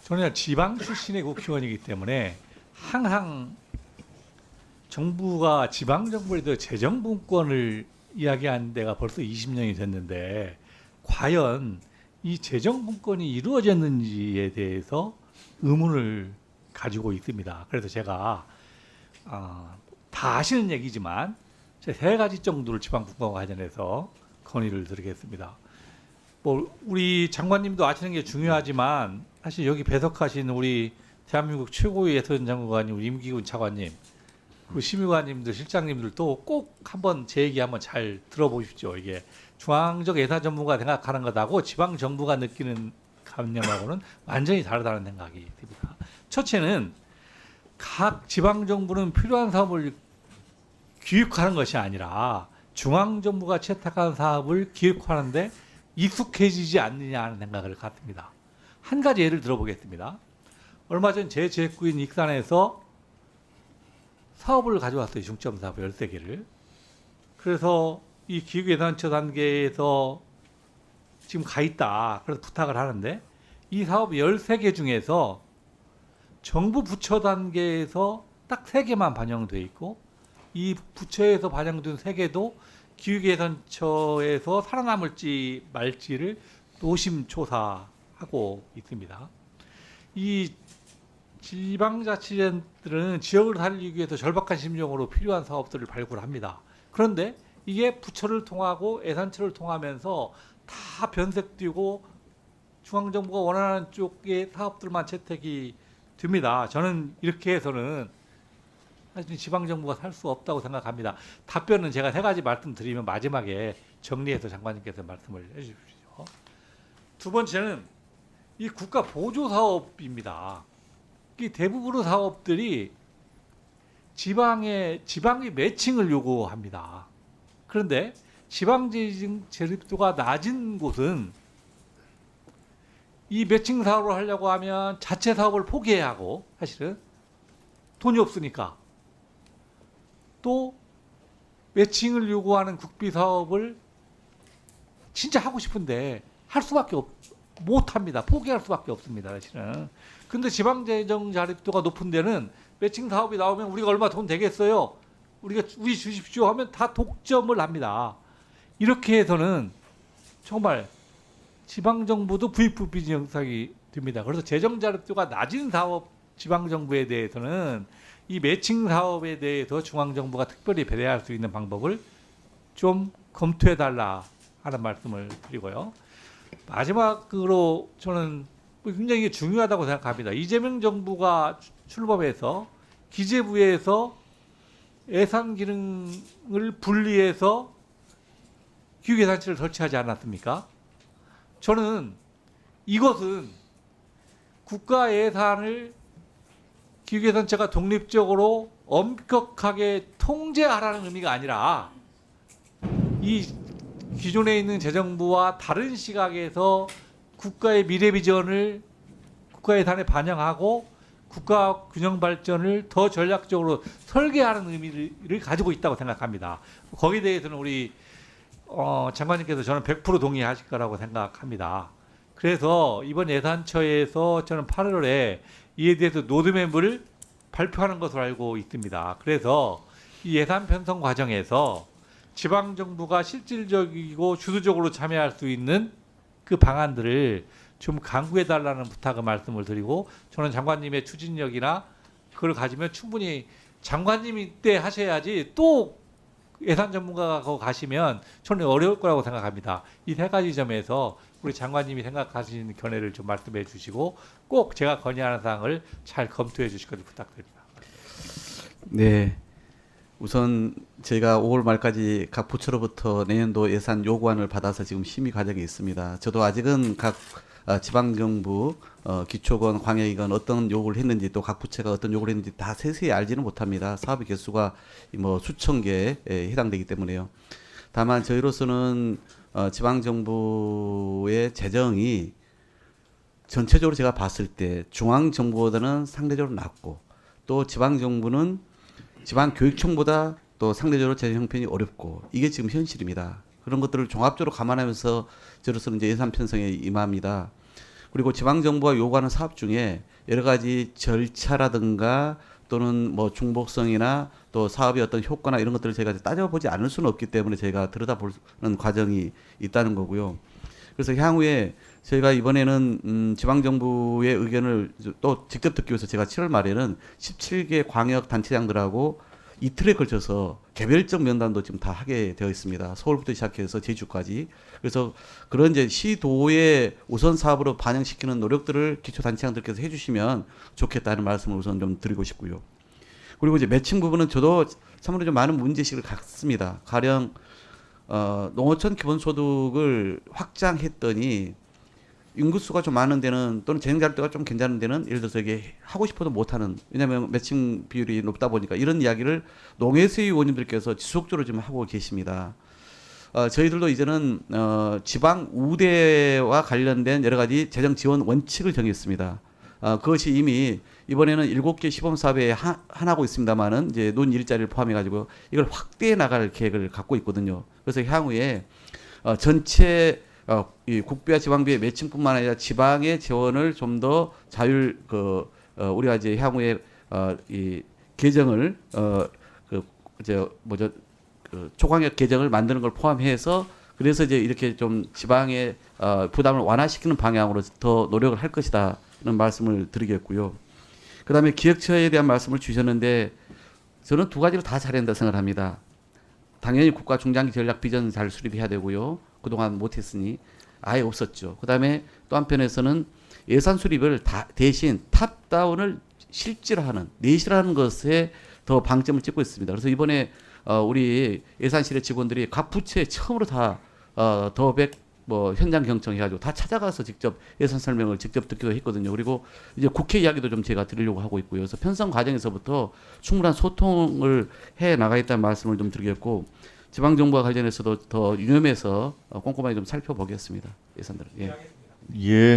저는 지방 출신의 국회의원이기 때문에 항상 정부가 지방 정부에 대해 재정분권을 이야기한 데가 벌써 20년이 됐는데 과연 이 재정분권이 이루어졌는지에 대해서 의문을 가지고 있습니다. 그래서 제가 다 아시는 얘기지만 세 가지 정도를 지방분권과 관련해서 건의를 드리겠습니다. 뭐 우리 장관님도 아시는 게 중요하지만 사실 여기 배석하신 우리 대한민국 최고의 예선장관님 우리 임기훈 차관님 그리고 심의관님들 실장님들도 꼭 한번 제 얘기 한번 잘 들어보십시오. 이게 중앙적 예산 전문가 생각하는 것하고 지방 정부가 느끼는 감념하고는 완전히 다르다는 생각이 듭니다. 첫째는 각 지방 정부는 필요한 사업을 기획하는 것이 아니라 중앙 정부가 채택한 사업을 기획하는데 익숙해지지 않느냐 하는 생각을 갖습니다. 한 가지 예를 들어보겠습니다. 얼마 전 제 지역구인 익산에서 사업을 가져왔어요. 중점 사업 13개를. 그래서 이 기획예산처 단계에서 지금 가 있다. 그래서 부탁을 하는데 이 사업 13개 중에서 정부 부처 단계에서 딱 3개만 반영돼 있고 이 부처에서 반영된 3개도 기획예산처에서 살아남을지 말지를 노심초사하고 있습니다. 이 지방자치단체들은 지역을 살리기 위해서 절박한 심정으로 필요한 사업들을 발굴합니다. 그런데 이게 부처를 통하고 예산처를 통하면서 다 변색되고 중앙정부가 원하는 쪽의 사업들만 채택이 됩니다. 저는 이렇게 해서는 사실 지방정부가 살 수 없다고 생각합니다. 답변은 제가 3가지 말씀드리면 마지막에 정리해서 장관님께서 말씀을 해주십시오. 두 번째는 이 국가 보조 사업입니다. 이 대부분의 사업들이 지방의 매칭을 요구합니다. 그런데 지방재정 제립도가 낮은 곳은 이 매칭 사업을 하려고 하면 자체 사업을 포기해야 하고 사실은 돈이 없으니까 또 매칭을 요구하는 국비 사업을 진짜 하고 싶은데 할 수밖에 못합니다. 포기할 수밖에 없습니다. 사실은. 근데 지방재정 자립도가 높은 데는 매칭 사업이 나오면 우리가 얼마 돈 되겠어요? 우리 주십시오 하면 다 독점을 합니다. 이렇게 해서는 정말 지방정부도 부익부빈 현상이 됩니다. 그래서 재정 자립도가 낮은 사업 지방정부에 대해서는 이 매칭 사업에 대해서 중앙정부가 특별히 배려할 수 있는 방법을 좀 검토해달라 하는 말씀을 드리고요. 마지막으로 저는 굉장히 중요하다고 생각합니다. 이재명 정부가 출범해서 기재부에서 예산 기능을 분리해서 기획예산처를 설치하지 않았습니까? 저는 이것은 국가 예산을 기획예산처가 독립적으로 엄격하게 통제하라는 의미가 아니라 이 기존에 있는 재정부와 다른 시각에서 국가의 미래 비전을 국가 예산에 반영하고 국가 균형 발전을 더 전략적으로 설계하는 의미를 가지고 있다고 생각합니다. 거기에 대해서는 우리 장관님께서 저는 100% 동의하실 거라고 생각합니다. 그래서 이번 예산처에서 저는 8월에 이에 대해서 로드맵을 발표하는 것으로 알고 있습니다. 그래서 이 예산 편성 과정에서 지방정부가 실질적이고 주도적으로 참여할 수 있는 그 방안들을 좀 강구해달라는 부탁을 말씀을 드리고 저는 장관님의 추진력이나 그걸 가지면 충분히 장관님이 때 하셔야지 또 예산 전문가가 거기 가시면 저는 어려울 거라고 생각합니다. 이 3가지 점에서 우리 장관님이 생각하시는 견해를 좀 말씀해 주시고 꼭 제가 건의하는 사항을 잘 검토해 주실 것을 부탁드립니다. 네. 우선 저희가 5월 말까지 각 부처로부터 내년도 예산 요구안을 받아서 지금 심의 과정에 있습니다. 저도 아직은 각 지방정부, 기초건, 광역이건 어떤 요구를 했는지 또 각 부처가 어떤 요구를 했는지 다 세세히 알지는 못합니다. 사업의 개수가 뭐 수천 개에 해당되기 때문에요. 다만 저희로서는 지방정부의 재정이 전체적으로 제가 봤을 때 중앙정부보다는 상대적으로 낮고 또 지방정부는 지방교육청보다 또 상대적으로 재정 형편이 어렵고 이게 지금 현실입니다. 그런 것들을 종합적으로 감안하면서 저로서는 이제 예산 편성에 임합니다. 그리고 지방 정부가 요구하는 사업 중에 여러 가지 절차라든가 또는 뭐 중복성이나 또 사업의 어떤 효과나 이런 것들을 저희가 따져보지 않을 수는 없기 때문에 저희가 들여다보는 과정이 있다는 거고요. 그래서 향후에 저희가 이번에는 지방정부의 의견을 또 직접 듣기 위해서 제가 7월 말에는 17개 광역단체장들하고 이틀에 걸쳐서 개별적 면담도 지금 다 하게 되어 있습니다. 서울부터 시작해서 제주까지. 그래서 그런 이제 시도의 우선 사업으로 반영시키는 노력들을 기초단체장들께서 해주시면 좋겠다는 말씀을 우선 좀 드리고 싶고요. 그리고 이제 매칭 부분은 저도 참으로 좀 많은 문제식을 갖습니다. 가령 농어촌 기본소득을 확장했더니 인구수가 좀 많은 데는 또는 재능자료가 좀 괜찮은 데는 예를 들어서 이게 하고 싶어도 못하는, 왜냐하면 매칭 비율이 높다 보니까 이런 이야기를 농해수위 의원님들께서 지속적으로 지금 하고 계십니다. 저희들도 이제는 지방 우대와 관련된 여러 가지 재정 지원 원칙을 정했습니다. 그것이 이미 이번에는 7개 시범 사업에 하나고 있습니다만은 이제 논 일자리를 포함해 가지고 이걸 확대해 나갈 계획을 갖고 있거든요. 그래서 향후에 전체 이 국비와 지방비의 매칭뿐만 아니라 지방의 재원을 좀 더 자율 우리가 이제 향후에 이 개정을 초광역 개정을 만드는 걸 포함해서 그래서 이제 이렇게 좀 지방의 부담을 완화시키는 방향으로 더 노력을 할 것이다는 말씀을 드리겠고요. 그다음에 기획처에 대한 말씀을 주셨는데 저는 두 가지로 다 잘해야 된다 생각합니다. 당연히 국가 중장기 전략 비전 잘 수립해야 되고요. 그동안 못했으니 아예 없었죠. 그다음에 또 한편에서는 예산 수립을 대신 탑다운을 실제로 하는 내실하는 것에 더 방점을 찍고 있습니다. 그래서 이번에 우리 예산실의 직원들이 각 부처에 처음으로 다 더백 현장 경청해가지고 다 찾아가서 직접 예산 설명을 직접 듣기도 했거든요. 그리고 이제 국회 이야기도 좀 제가 드리려고 하고 있고요. 그래서 편성 과정에서부터 충분한 소통을 해 나가겠다는 말씀을 좀 드리겠고, 지방 정부와 관련해서도 더 유념해서 꼼꼼하게 좀 살펴보겠습니다. 예산들을. 예. 예.